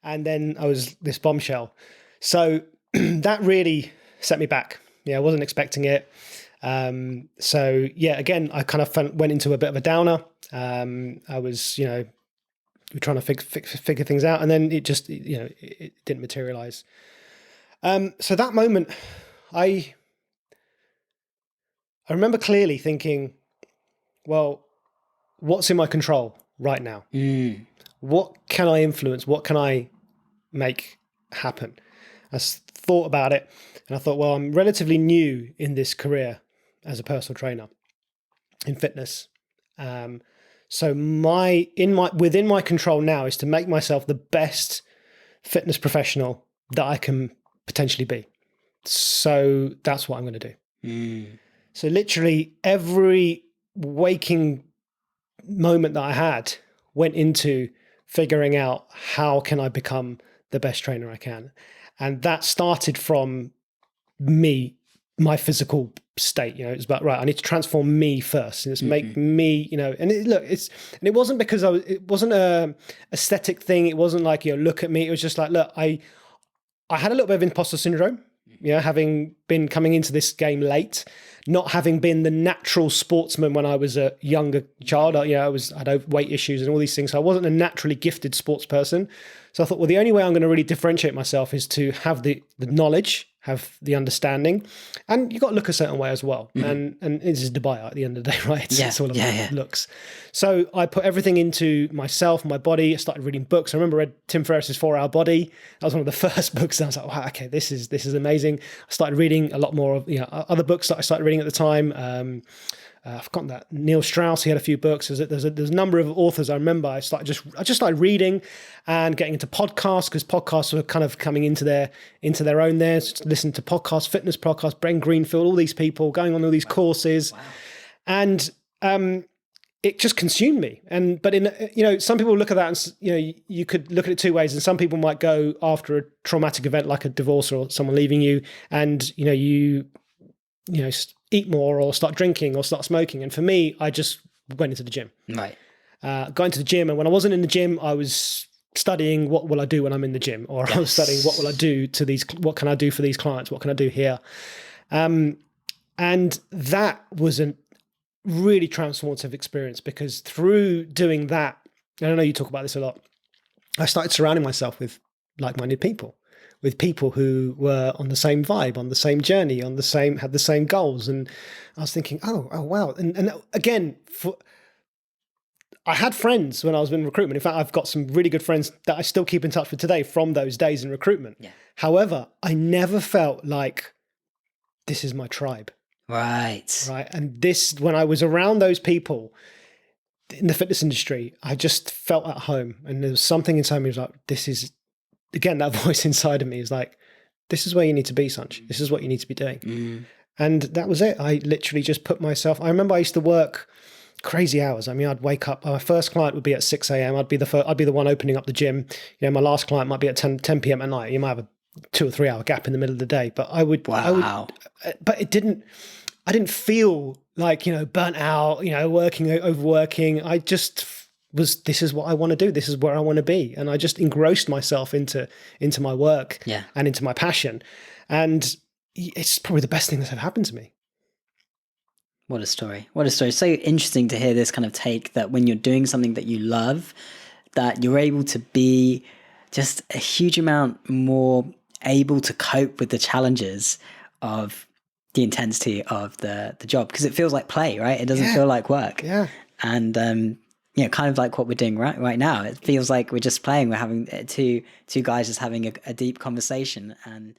And then I was this bombshell. So that really set me back. Yeah, I wasn't expecting it. So yeah, again, I kind of went into a bit of a downer. I was, trying to figure things out, and then it just, it didn't materialize. So that moment, I remember clearly thinking, well, what's in my control right now? What can I influence? What can I make happen? I thought about it, and I thought, well, I'm relatively new in this career as a personal trainer in fitness. So within my control now is to make myself the best fitness professional that I can potentially be. So that's what I'm going to do. So literally every waking moment that I had went into figuring out how can I become the best trainer I can. And that started from me, my physical state. It's about, right, I need to transform me first, and it's make me, and it wasn't because it wasn't a aesthetic thing. It wasn't like, look at me. It was just like, look, I had a little bit of imposter syndrome, having been coming into this game late, not having been the natural sportsman when I was a younger child. I had weight issues and all these things. So I wasn't a naturally gifted sports person. So I thought, well, the only way I'm going to really differentiate myself is to have the knowledge, have the understanding, and you've got to look a certain way as well. And this is Dubai at the end of the day, right? It's all about looks. So I put everything into myself, my body. I started reading books. I remember I read Tim Ferriss's 4-Hour Body. That was one of the first books. And I was like, wow, okay, this is amazing. I started reading a lot more of other books that I started reading at the time. I've forgotten that. Neil Strauss, he had a few books. There's a number of authors. I remember I just started reading and getting into podcasts, because podcasts were kind of coming into their own there. Listening to podcasts, fitness podcasts, Ben Greenfield, all these people going on all these courses. Wow. And it just consumed me. But some people look at that and, you could look at it two ways. And some people might go after a traumatic event like a divorce or someone leaving you, and, you eat more or start drinking or start smoking. And for me, I just went into the gym. Right. Got into the gym. And when I wasn't in the gym, I was studying what will I do when I'm in the gym, or I was studying what will I do what can I do for these clients? What can I do here? And that was a really transformative experience, because through doing that, and I know you talk about this a lot, I started surrounding myself with like-minded people, with people who were on the same vibe, on the same journey, had the same goals. And I was thinking, oh wow. And again, I had friends when I was in recruitment. In fact, I've got some really good friends that I still keep in touch with today from those days in recruitment. Yeah. However, I never felt like this is my tribe. Right. And when I was around those people in the fitness industry, I just felt at home. And there was something inside me was like, this is, again, that voice inside of me is like, this is where you need to be, Sanch. This is what you need to be doing. And that was it. I literally just put myself, I remember I used to work crazy hours. I mean, I'd wake up, my first client would be at 6 a.m. I'd be the one opening up the gym. My last client might be at 10 p.m. at night. You might have a 2 or 3 hour gap in the middle of the day, but but I didn't feel like, burnt out, overworking. I just this is what I want to do. This is where I want to be. And I just engrossed myself into my work and into my passion. And it's probably the best thing that's ever happened to me. What a story. What a story. So interesting to hear this kind of take that when you're doing something that you love, that you're able to be just a huge amount more able to cope with the challenges of the intensity of the job, because it feels like play, right? It doesn't feel like work. Yeah. And, kind of like what we're doing right now. It feels like we're just playing. We're having two guys just having a deep conversation, and